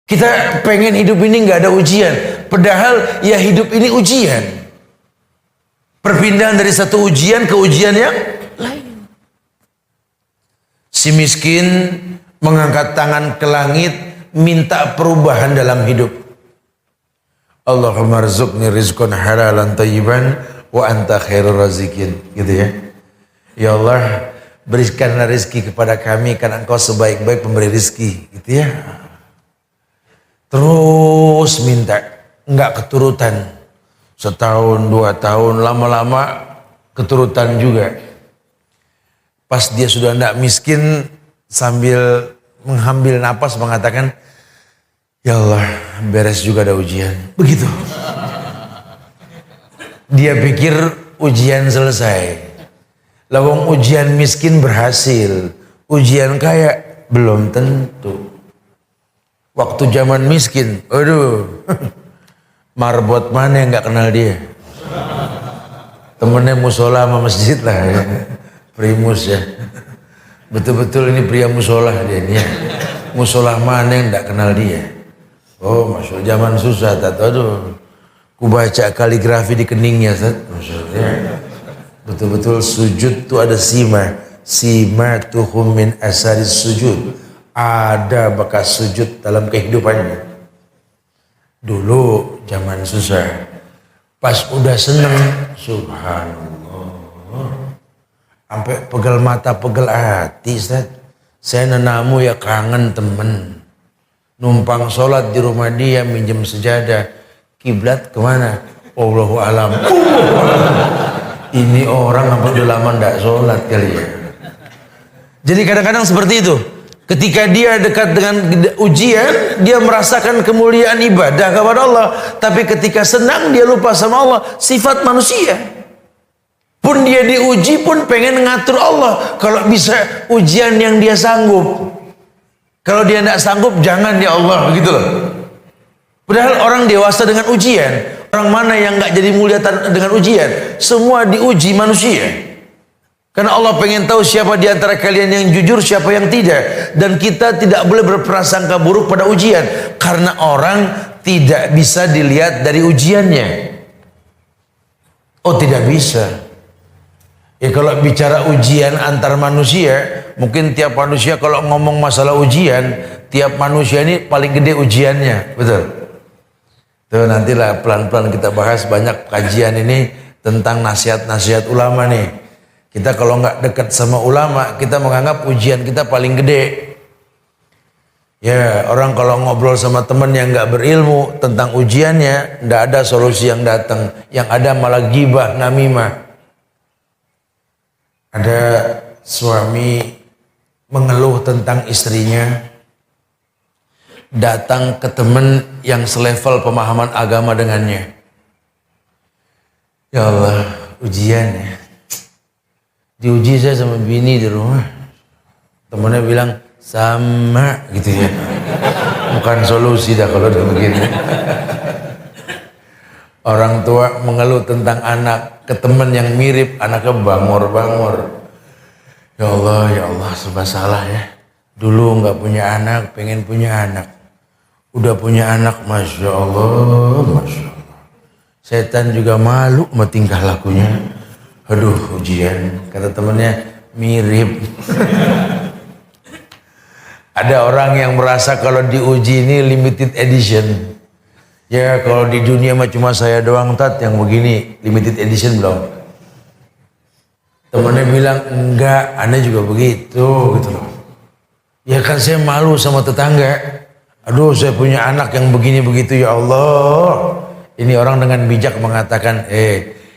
Kita pengen hidup ini nggak ada ujian, padahal ya hidup ini ujian. Perpindahan dari satu ujian ke ujian yang lain. Si miskin mengangkat tangan ke langit, minta perubahan dalam hidup. Allahumma rzuqni rizqan halalan thayyiban wa anta khairur razikin, gitu ya. Ya Allah, berikanlah rezeki kepada kami karena Engkau sebaik-baik pemberi rezeki, gitu ya. Terus minta, enggak keturutan. Setahun, 2 tahun, lama-lama keturutan juga. Pas dia sudah enggak miskin, sambil mengambil napas mengatakan, ya Allah, beres juga ada ujian. Begitu. Dia pikir ujian selesai. Lawang ujian miskin berhasil, ujian kaya belum tentu. Waktu zaman miskin, aduh, marbot mana yang nggak kenal dia? Temennya musola sama masjid lah, ya. Primus ya. Betul-betul ini pria musola dia ini ya. Musola mana yang nggak kenal dia? Oh, masuk zaman susah, tat. Aduh, ku baca kaligrafi di keningnya, tat. Maksudnya, betul-betul sujud tuh ada sima tuhum min asaris sujud. Ada bekas sujud dalam kehidupannya. Dulu zaman susah, pas udah seneng, subhanallah, sampai pegel mata pegel hati, Ustaz. Saya nenamu ya kangen temen, numpang sholat di rumah dia, minjem sejadah, kiblat kemana? Allahu alam. Ini orang apa udah lama ndak sholat kali ya. Jadi kadang-kadang seperti itu. Ketika dia dekat dengan ujian, dia merasakan kemuliaan ibadah kepada Allah. Tapi ketika senang, dia lupa sama Allah. Sifat manusia. Pun dia diuji pun pengen ngatur Allah. Kalau bisa ujian yang dia sanggup. Kalau dia tidak sanggup, jangan ya Allah. Gitu loh. Padahal orang dewasa dengan ujian. Orang mana yang nggak jadi mulia dengan ujian? Semua diuji manusia. Karena Allah pengen tahu siapa di antara kalian yang jujur, siapa yang tidak. Dan kita tidak boleh berprasangka buruk pada ujian. Karena orang tidak bisa dilihat dari ujiannya. Oh, tidak bisa. Ya kalau bicara ujian antar manusia, mungkin tiap manusia kalau ngomong masalah ujian, tiap manusia ini paling gede ujiannya. Betul? Tuh nantilah pelan-pelan kita bahas banyak kajian ini tentang nasihat-nasihat ulama nih. Kita kalau nggak dekat sama ulama, kita menganggap ujian kita paling gede. Ya, orang kalau ngobrol sama teman yang nggak berilmu tentang ujiannya, nggak ada solusi yang datang. Yang ada malah ghibah, namimah. Ada suami mengeluh tentang istrinya, datang ke teman yang selevel pemahaman agama dengannya. Ya Allah, ujian ya. Diuji saya sama bini di rumah. Temennya bilang sama gitu ya. Bukan solusi dah kalau udah begini. Orang tua mengeluh tentang anak ke teman yang mirip, anaknya bangor-bangor. Ya Allah serba salah ya. Dulu nggak punya anak, pengen punya anak. Udah punya anak, Masya Allah, Masya Allah. Setan juga malu sama tingkah lakunya. Aduh, ujian, kata temennya mirip. Ada orang yang merasa kalau diuji ini limited edition. Ya kalau di dunia mah cuma saya doang tat yang begini, limited edition belum. Temennya bilang enggak, aneh juga begitu gitu loh. Ya kan saya malu sama tetangga. Aduh, saya punya anak yang begini begitu, ya Allah. Ini orang dengan bijak mengatakan,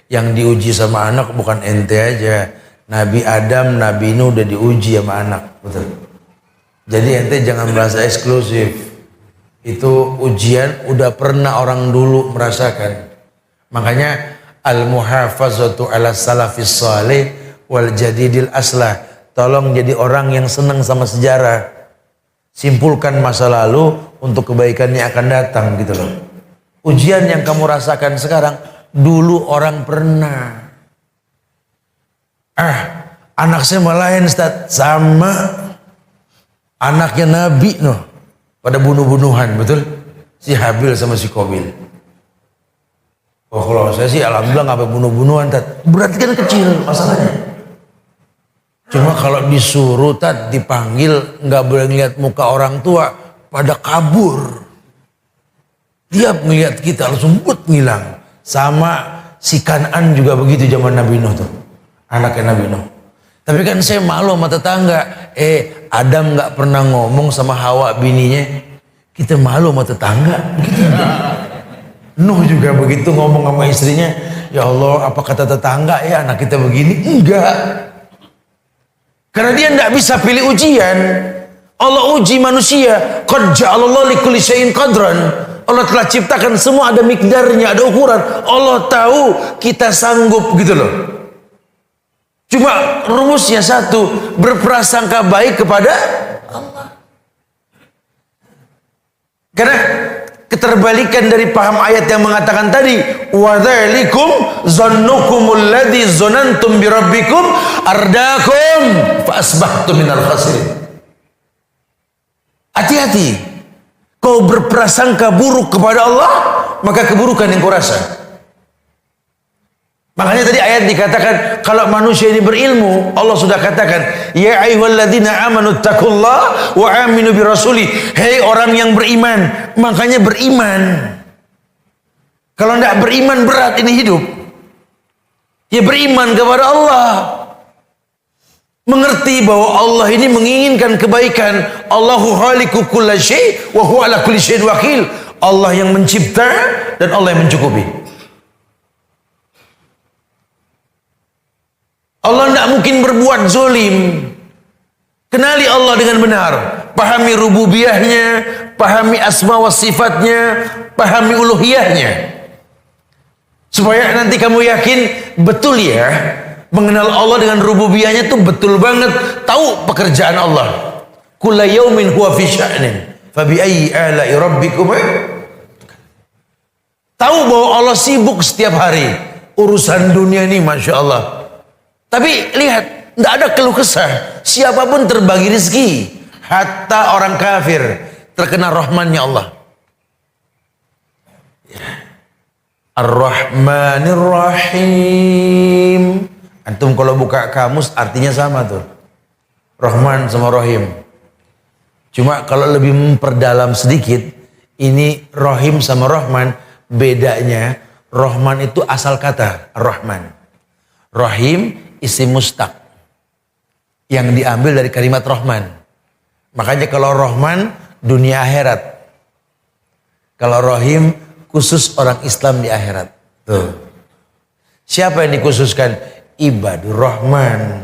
yang diuji sama anak bukan ente aja. Nabi Adam, Nabi Nuh udah diuji sama anak. Betul. Jadi ente jangan merasa eksklusif. Itu ujian udah pernah orang dulu merasakan. Makanya al-muhafazatu ala salafis salih wal jadidil aslah. Tolong jadi orang yang senang sama sejarah. Simpulkan masa lalu untuk kebaikan yang akan datang gitu loh. Ujian yang kamu rasakan sekarang dulu orang pernah. Anak saya malahin Ustaz, sama anaknya Nabi noh. pada bunuh-bunuhan, betul? Si Habil sama si Qabil. Oh, kalau saya sih alhamdulillah nggak sampai bunuh-bunuhan, Tat. Berarti kan kecil masalahnya. Cuma kalau disuruh, Tat, dipanggil nggak boleh ngeliat muka orang tua, pada kabur. Tiap ngeliat kita langsung ngilang. Sama si Kan'an juga begitu zaman Nabi Nuh tuh, anaknya Nabi Nuh. Tapi kan saya malu sama tetangga. Adam nggak pernah ngomong sama Hawa bininya, kita malu sama tetangga. Gitu. Nuh juga begitu ngomong sama istrinya, ya Allah, apa kata tetangga ya anak kita begini? Enggak. Karena dia nggak bisa pilih ujian. Allah uji manusia. Qad ja'alallahu likulli syai'in qadran. Allah telah ciptakan semua ada mikdarnya, ada ukuran. Allah tahu kita sanggup gitu loh. Cuma rumusnya satu, berprasangka baik kepada Allah. Karena keterbalikan dari paham ayat yang mengatakan tadi, wa dzalikum zannukumul ladzi zanantum bi rabbikum ardakum fa asbahtum minal khasirin. Hati-hati, kau berprasangka buruk kepada Allah, maka keburukan yang kau rasa. Makanya tadi ayat dikatakan kalau manusia ini berilmu, Allah sudah katakan, ya ayyuhalladzina amanu taqullaha wa aminu birasuli. Hei orang yang beriman, makanya beriman. Kalau tidak beriman berat ini hidup. Ya beriman kepada Allah. Mengerti bahwa Allah ini menginginkan kebaikan. Allahu khaliqu kulla syai' wa huwa ala kulli syai'in wakil. Allah yang mencipta dan Allah yang mencukupi. Allah tidak mungkin berbuat zolim. Kenali Allah dengan benar. Pahami rububiyahnya, pahami asma wa sifatnya, pahami uluhiyahnya. Supaya nanti kamu yakin betul ya, mengenal Allah dengan rububiyahnya itu betul banget. Tahu pekerjaan Allah. Kulla yaumin huwa fi sya'nin. Fabi ayyi ala'i rabbikum. Tahu bahwa Allah sibuk setiap hari. Urusan dunia ini Masya Allah. Tapi lihat, tidak ada keluh kesah. Siapapun terbagi rezeki. Hatta orang kafir terkena rahmannya Allah. Ar-Rahmanir Rahim. Antum kalau buka kamus artinya sama tuh. Rahman sama Rahim. Cuma kalau lebih memperdalam sedikit, ini Rahim sama Rahman, bedanya Rahman itu asal kata Rahman. Rahim isim mustaq yang diambil dari kalimat Rahman. Makanya kalau Rahman dunia akhirat, kalau Rahim khusus orang Islam di akhirat. Tuh. Siapa yang dikhususkan? Ibadur Rahman,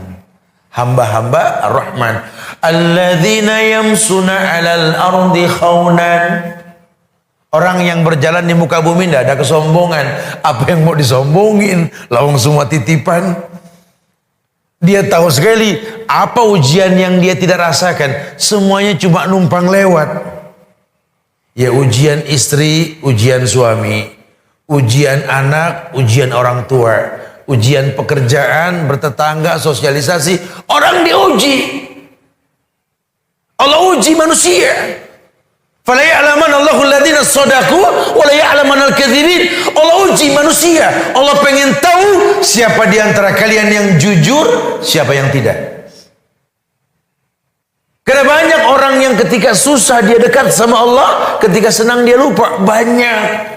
hamba-hamba Ar-Rahman. Alladzina yamsuna 'alal ardi khaunan. Orang yang berjalan di muka bumi tidak ada kesombongan. Apa yang mau disombongin? Lawang semua titipan. Dia tahu sekali apa ujian yang dia tidak rasakan. Semuanya cuma numpang lewat. Ya ujian istri, ujian suami. Ujian anak, ujian orang tua. Ujian pekerjaan, bertetangga, sosialisasi. Orang diuji. Allah uji manusia. Fala ya'lamanna Allahu alladziina shadaqu wa la ya'lamanna al-kadzibin. Allah uji manusia. Allah pengen tahu siapa di antara kalian yang jujur, siapa yang tidak. Karena banyak orang yang ketika susah dia dekat sama Allah, ketika senang dia lupa. Banyak.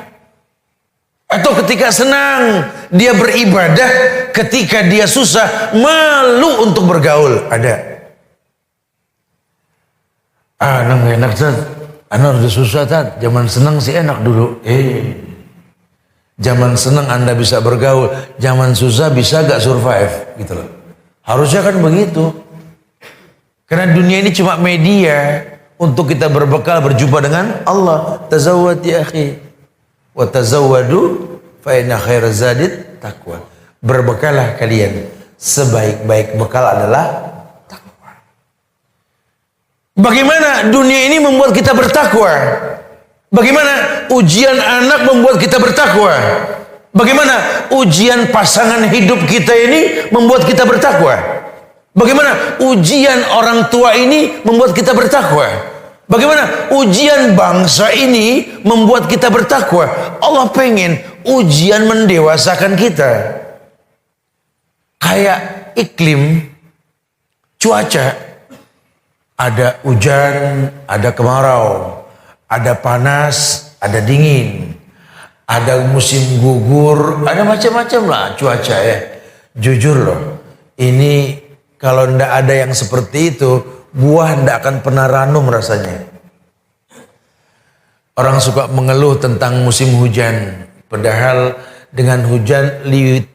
Atau ketika senang dia beribadah, ketika dia susah malu untuk bergaul. Ada. Nang enak Tad. Anak udah susah Tad. Zaman senang sih enak dulu. Zaman senang Anda bisa bergaul, zaman susah bisa gak survive gitu loh. Harusnya kan begitu. Karena dunia ini cuma media untuk kita berbekal berjumpa dengan Allah. Tazawwad ya akhi. Wa tazawwadu fa inna khairaz zadit taqwa. Berbekalah kalian. Sebaik-baik bekal adalah takwa. Bagaimana dunia ini membuat kita bertakwa? Bagaimana ujian anak membuat kita bertakwa? Bagaimana ujian pasangan hidup kita ini membuat kita bertakwa? Bagaimana ujian orang tua ini membuat kita bertakwa? Bagaimana ujian bangsa ini membuat kita bertakwa? Allah pengen ujian mendewasakan kita. Kayak iklim, cuaca, ada hujan, ada kemarau, ada panas, ada dingin, ada musim gugur, ada macam-macam lah cuaca ya. Jujur loh, ini kalau ndak ada yang seperti itu, buah ndak akan pernah ranum rasanya. Orang suka mengeluh tentang musim hujan, padahal dengan hujan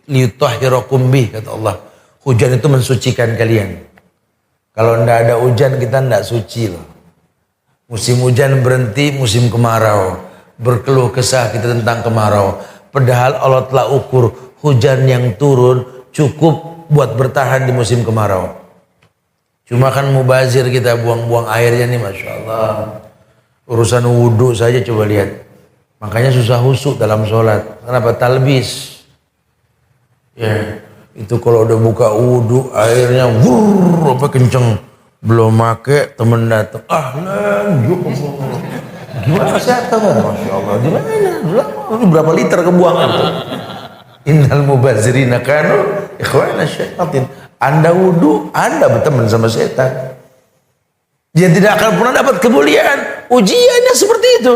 liyutahhirakum bih, kata Allah. Hujan itu mensucikan kalian. Kalau ndak ada hujan kita ndak suci loh. Musim hujan berhenti, musim kemarau. Berkeluh kesah kita tentang kemarau. Padahal Allah telah ukur hujan yang turun cukup buat bertahan di musim kemarau. Cuma kan mubazir kita buang-buang airnya nih, Masya Allah. Urusan wudhu saja coba lihat. Makanya susah husuk dalam sholat. Kenapa? Talbis. Ya, itu kalau udah buka wudhu airnya wurr, apa kenceng. Belum make temen datang. Ahlan, gimana kesehatan? Masya Allah. Gimana? Ini berapa liter kebuangan tuh? Innal mubazirina kanu ikhwana syaitan. Anda wudu, Anda berteman sama setan. Dia tidak akan pernah dapat kemuliaan. Ujiannya seperti itu.